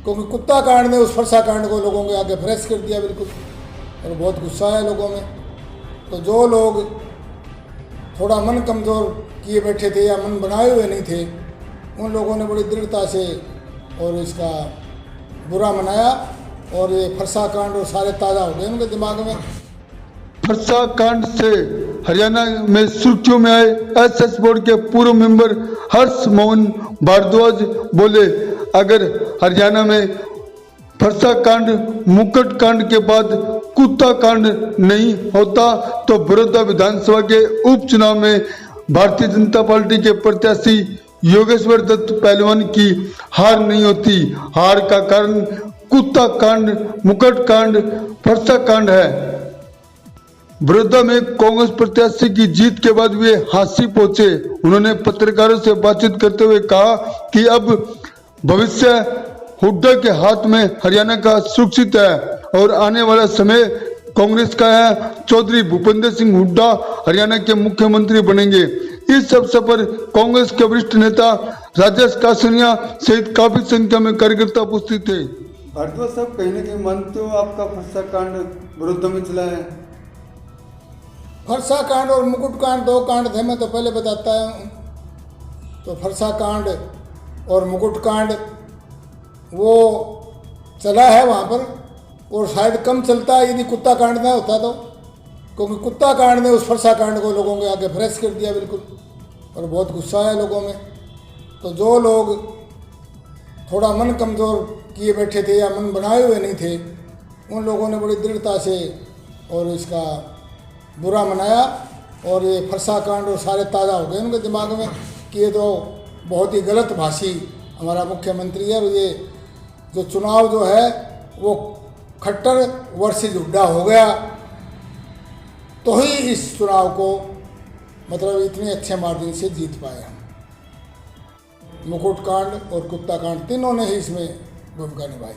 क्योंकि कुत्ता कांड ने उस फरसा कांड को लोगों के आगे फ्रेश कर दिया बिल्कुल, और बहुत गुस्सा है लोगों में। तो जो लोग थोड़ा मन कमज़ोर किए बैठे थे या मन बनाए हुए नहीं थे, उन लोगों ने बड़ी दृढ़ता से और इसका बुरा मनाया, और ये फरसा कांड और सारे ताज़ा हो गए उनके दिमाग में। फरसा कांड से हरियाणा में सुर्खियों में आए एसएस बोर्ड के पूर्व मेंबर हर्ष मोहन भारद्वाज बोले, अगर हरियाणा में फरसा कांड मुकट कांड के बाद कुत्ता कांड नहीं होता तो बड़ौदा विधानसभा के उपचुनाव में भारतीय जनता पार्टी के प्रत्याशी योगेश्वर दत्त पहलवान की हार नहीं होती। हार का कारण कुत्ता कांड, मुकट कांड, फरसा कांड है। बड़ौदा में कांग्रेस प्रत्याशी की जीत के बाद वे हांसी पहुंचे। उन्होंने पत्रकारों से बातचीत करते हुए कहा कि अब भविष्य हुड्डा के हाथ में हरियाणा का सुरक्षित है और आने वाला समय कांग्रेस का है। चौधरी भूपेंद्र सिंह हुड्डा हरियाणा के मुख्यमंत्री बनेंगे। इस अवसर पर कांग्रेस के वरिष्ठ नेता राजेश कासनिया सहित काफी संख्या में कार्यकर्ता उपस्थित थे। भारद्वाज साहब, कहीं ना कहीं मानते हो आपका फरसा कांड बड़ौदा में चला है? फरसा कांड और मुकुट कांड दो कांड थे, मैं तो पहले बताता हूँ। तो फरसा कांड और मुकुट कांड वो चला है वहाँ पर, और शायद कम चलता है यदि कुत्ता कांड ना होता तो, क्योंकि कुत्ता कांड ने उस फरसा कांड को लोगों के आगे फ्रेश कर दिया बिल्कुल, और बहुत गुस्सा है लोगों में। तो जो लोग थोड़ा मन कमज़ोर किए बैठे थे या मन बनाए हुए नहीं थे, उन लोगों ने बड़ी दृढ़ता से और इसका बुरा मनाया, और ये फरसा कांड और सारे ताज़ा हो गए उनके दिमाग में कि ये तो बहुत ही गलत भाषी हमारा मुख्यमंत्री है, और ये जो चुनाव जो है वो खट्टर वर्सेस हुड्डा हो गया, तो ही इस चुनाव को मतलब इतने अच्छे मार्जिन से जीत पाए हम। मुकुट कांड और कुत्ता कांड तीनों ने ही इसमें भूमिका निभाई।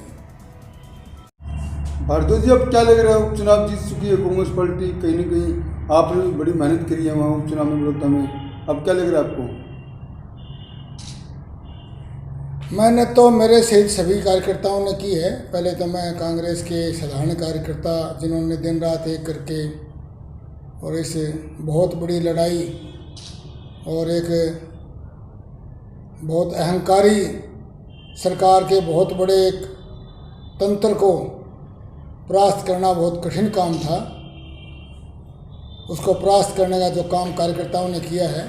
भारद्वाज जी, अब क्या लग रहा है? उपचुनाव जीत चुकी है कांग्रेस पार्टी, कहीं ना कहीं आपने भी बड़ी मेहनत करी है वहाँ उपचुनाव में बड़ौदा में, अब क्या लग रहा है आपको? मैंने तो मेरे सहित सभी कार्यकर्ताओं ने की है। पहले तो मैं कांग्रेस के साधारण कार्यकर्ता जिन्होंने दिन रात एक करके और इस बहुत बड़ी लड़ाई और एक बहुत अहंकारी सरकार के बहुत बड़े एक तंत्र को परास्त करना बहुत कठिन काम था। उसको परास्त करने का जो काम कार्यकर्ताओं ने किया है,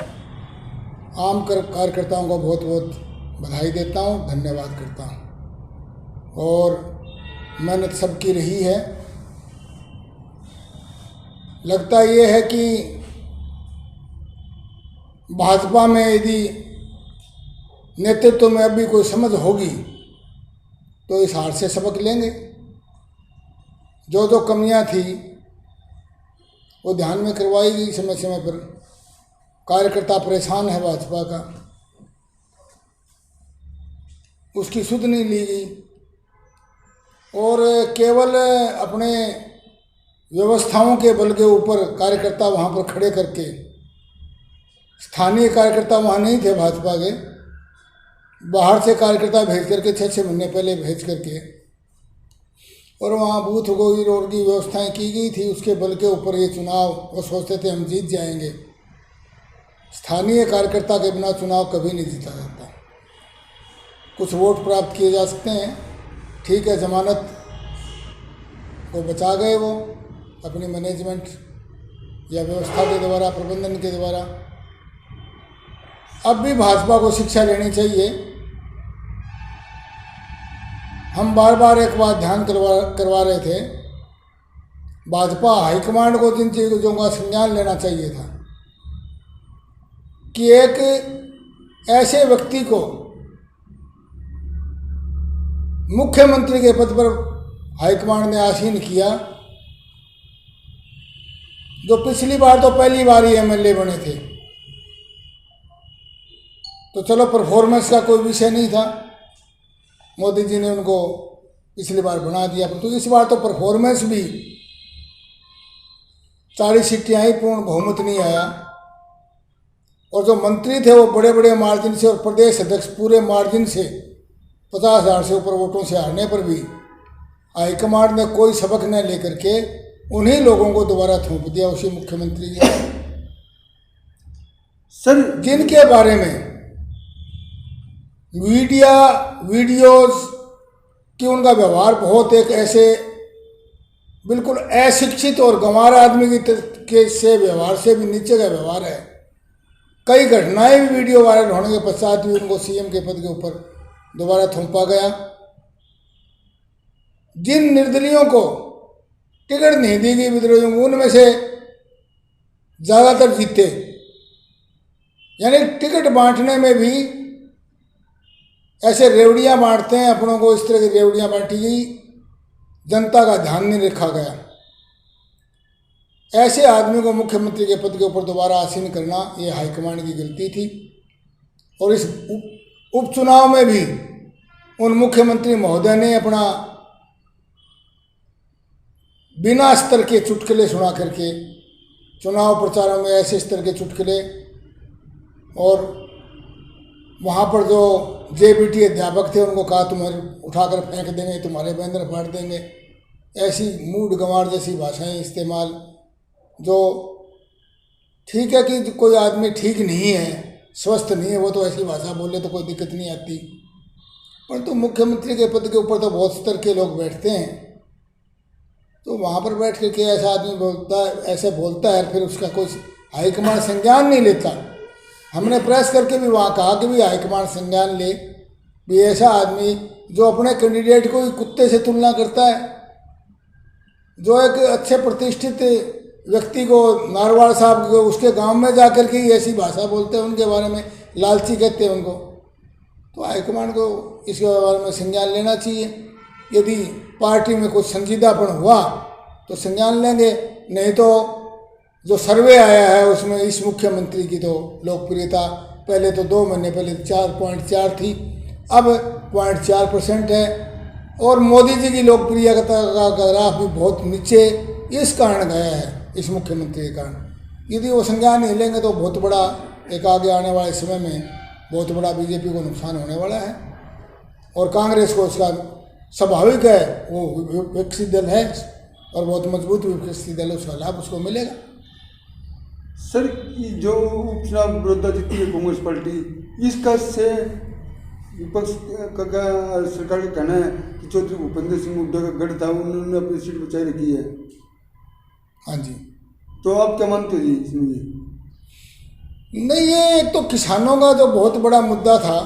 आम कार्यकर्ताओं को बहुत बहुत बधाई देता हूँ, धन्यवाद करता हूँ। और मेहनत सबकी रही है। लगता ये है कि भाजपा में यदि नेतृत्व में अभी कोई समझ होगी तो इस हार से सबक लेंगे। जो जो कमियां थी वो ध्यान में करवाई गई समय समय पर। कार्यकर्ता परेशान है भाजपा का, उसकी सुध नहीं ली गई, और केवल अपने व्यवस्थाओं के बल के ऊपर कार्यकर्ता वहाँ पर खड़े करके, स्थानीय कार्यकर्ता वहाँ नहीं थे भाजपा के, बाहर से कार्यकर्ता भेज करके 6-6 महीने पहले भेज करके, और वहाँ बूथ वगैरह और की व्यवस्थाएं की गई थी। उसके बल के ऊपर ये चुनाव वो सोचते थे हम जीत जाएंगे। स्थानीय कार्यकर्ता के बिना चुनाव कभी नहीं जीता जाता। कुछ वोट प्राप्त किए जा सकते हैं, ठीक है, जमानत को बचा गए वो अपनी मैनेजमेंट या व्यवस्था के द्वारा, प्रबंधन के द्वारा। अब भी भाजपा को शिक्षा लेनी चाहिए। हम बार बार एक बात ध्यान करवा रहे थे, भाजपा हाईकमांड को जिन चीज़ों का संज्ञान लेना चाहिए था कि एक ऐसे व्यक्ति को मुख्यमंत्री के पद पर हाईकमांड ने आसीन किया जो पिछली बार तो पहली बार ही एमएलए बने थे। तो चलो परफॉर्मेंस का कोई विषय नहीं था, मोदी जी ने उनको पिछली बार बना दिया, तो इस बार तो परफॉर्मेंस भी 40 सीटें आई, पूर्ण बहुमत नहीं आया। और जो मंत्री थे वो बड़े बड़े मार्जिन से और प्रदेश अध्यक्ष पूरे मार्जिन से 50,000 से ऊपर वोटों से हारने पर भी हाईकमांड ने कोई सबक न लेकर के उन्हीं लोगों को दोबारा थोप दिया, उसी मुख्यमंत्री ने, सर जिनके बारे में मीडिया वीडियोस कि उनका व्यवहार बहुत एक ऐसे बिल्कुल अशिक्षित और गंवार आदमी के से व्यवहार से भी नीचे का व्यवहार है। कई घटनाएं भी वीडियो वायरल होने के पश्चात भी उनको सीएम के पद के ऊपर दोबारा थोपा गया। जिन निर्दलियों को टिकट नहीं दी गई विद्रोहियों को, उनमें से ज़्यादातर जीते, यानी टिकट बांटने में भी ऐसे रेवड़ियाँ बांटते हैं अपनों को, इस तरह की रेवड़ियाँ बांटी गई, जनता का ध्यान नहीं रखा गया। ऐसे आदमी को मुख्यमंत्री के पद के ऊपर दोबारा आसीन करना ये हाईकमांड की गलती थी। और इस उपचुनाव में भी उन मुख्यमंत्री महोदय ने अपना बिना स्तर के चुटकुले सुना करके चुनाव प्रचारों में ऐसे स्तर के चुटकुले, और वहाँ पर जो जेबीटी अध्यापक थे उनको कहा तुम्हारे उठाकर फेंक देंगे, तुम्हारे बैनर फाड़ देंगे, ऐसी मूड गंवार जैसी भाषाएं इस्तेमाल, जो ठीक है कि कोई आदमी ठीक नहीं है, स्वस्थ नहीं है, वो तो ऐसी भाषा बोले तो कोई दिक्कत नहीं आती, परंतु मुख्यमंत्री के पद के ऊपर तो बहुत स्तर के लोग बैठते हैं, तो वहाँ पर बैठ करके ऐसा आदमी बोलता है, ऐसे बोलता है, फिर उसका कोई हाईकमांड संज्ञान नहीं लेता। हमने प्रेस करके भी वहाँ कहा कि भी हाईकमांड संज्ञान ले, भी ऐसा आदमी जो अपने कैंडिडेट को ही कुत्ते से तुलना करता है, जो एक अच्छे प्रतिष्ठित व्यक्ति को, नारवाड़ साहब को, उसके गांव में जाकर के ऐसी भाषा बोलते हैं, उनके बारे में लालची कहते हैं उनको, तो हाईकमांड को इसके बारे में संज्ञान लेना चाहिए। यदि पार्टी में कुछ संजीदापन हुआ तो संज्ञान लेंगे, नहीं तो जो सर्वे आया है उसमें इस मुख्यमंत्री की तो लोकप्रियता पहले तो 2 महीने पहले 4.4 थी, अब 0.4% है, और मोदी जी की लोकप्रियता का ग्राफ भी बहुत नीचे इस कारण गया है, इस मुख्यमंत्री के कारण। यदि वो संज्ञान नहीं लेंगे तो बहुत बड़ा एक आगे आने वाले समय में बहुत बड़ा बीजेपी को नुकसान होने वाला है, और कांग्रेस को उसका स्वाभाविक है, वो विकसित दल है और बहुत मजबूत विकसित दल है, उसका लाभ उसको मिलेगा। सर जो उपचुनाव बड़ौदा जीती है कांग्रेस पार्टी, इसका से विपक्ष का सरकार का कहना है कि चौधरी भूपेंद्र सिंह हुड्डा का गढ़ था, उन्होंने अपनी सीट बचाई रखी है। हाँ जी, तो आप क्या मानते हो जी इसमें? नहीं, ये एक तो किसानों का जो बहुत बड़ा मुद्दा था,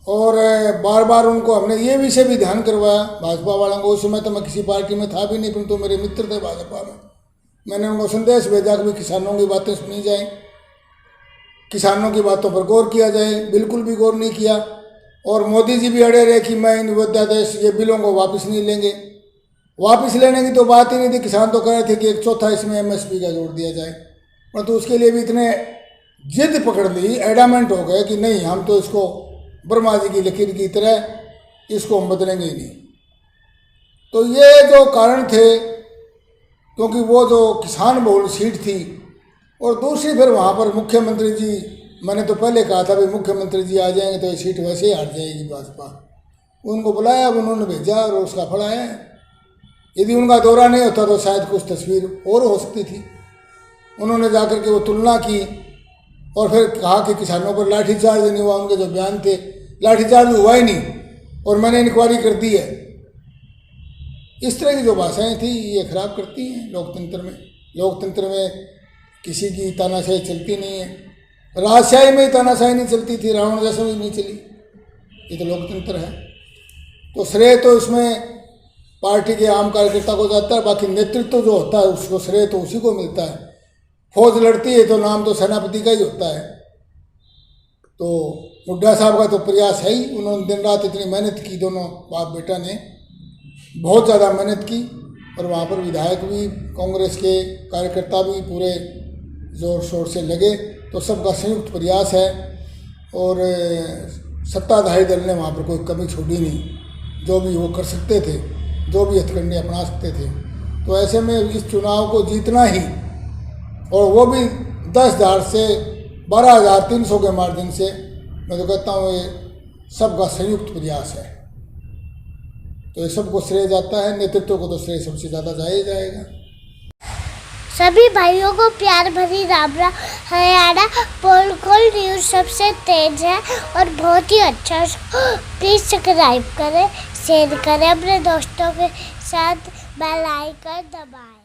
और बार बार उनको हमने ये विषय भी ध्यान करवाया भाजपा वालों को। उस समय तो मैं किसी पार्टी में था भी नहीं, परंतु मेरे मित्र थे भाजपा में, मैंने उनको संदेश भेजा कि भी किसानों की बातें सुनी जाए, किसानों की बातों पर गौर किया जाए। बिल्कुल भी गौर नहीं किया, और मोदी जी भी अड़े रहे कि मैं इन अध्यादेश ये बिलों को वापस नहीं लेंगे। वापस लेने की तो बात ही नहीं थी, किसान तो कह रहे थे कि 1/4 इसमें MSP का जोड़ दिया जाए, परंतु तो उसके लिए भी इतने जिद पकड़ ली, एडामेंट हो गए कि नहीं, हम तो इसको ब्रह्मा जी की लकीर की तरह इसको हम बदलेंगे ही नहीं। तो ये जो कारण थे, क्योंकि वो जो किसान बहुल सीट थी, और दूसरी फिर वहाँ पर मुख्यमंत्री जी, मैंने तो पहले कहा था भाई मुख्यमंत्री जी आ जाएंगे तो ये सीट वैसे ही हार जाएगी भाजपा। उनको बुलाया, अब उन्होंने भेजा और उसका फल आया है। यदि उनका दौरा नहीं होता तो शायद कुछ तस्वीर और हो सकती थी। उन्होंने जाकर के वो तुलना की और फिर कहा कि किसानों पर लाठीचार्ज नहीं हुआ, उनके जो बयान थे, लाठीचार्ज हुआ ही नहीं और मैंने इंक्वायरी कर दी है। इस तरह की जो भाषाएं थी ये खराब करती हैं लोकतंत्र में। लोकतंत्र में किसी की तानाशाही चलती नहीं है, राजशाही में तानाशाही नहीं चलती थी, रावण जैसा भी नहीं चली। ये तो लोकतंत्र है। तो श्रेय तो इसमें पार्टी के आम कार्यकर्ता को जाता है, बाकी नेतृत्व जो होता है उसको श्रेय तो उसी को मिलता है। फौज लड़ती है तो नाम तो सेनापति का ही होता है। तो हुड्डा साहब का तो प्रयास है ही, उन्होंने दिन रात इतनी मेहनत की, दोनों बाप बेटा ने बहुत ज़्यादा मेहनत की, और वहाँ पर विधायक भी, कांग्रेस के कार्यकर्ता भी पूरे ज़ोर शोर से लगे। तो सबका संयुक्त प्रयास है, और सत्ताधारी दल ने वहाँ पर कोई कमी छोड़ी नहीं। जो भी वो कर सकते थे, जो भी हथकंडे अपना सकते थे। तो ऐसे में इस चुनाव को जीतना ही, और वो भी 10,000 से 12,300 के मार्जिन से, मैं तो कहता हूँ ये सबका संयुक्त प्रयास है। तो ये सबको श्रेय जाता है, नेतृत्व को तो श्रेय सबसे ज़्यादा जाएगा। सभी भाइयों को प्यार भरी राम राम। हरियाणा पोलकोल न्यूज़ सबसे तेज है और बहुत ही अच्छा। प्लीज़ सब्सक्राइब करें, शेयर करें अपने दोस्तों के साथ, बेल आइकन दबाएं।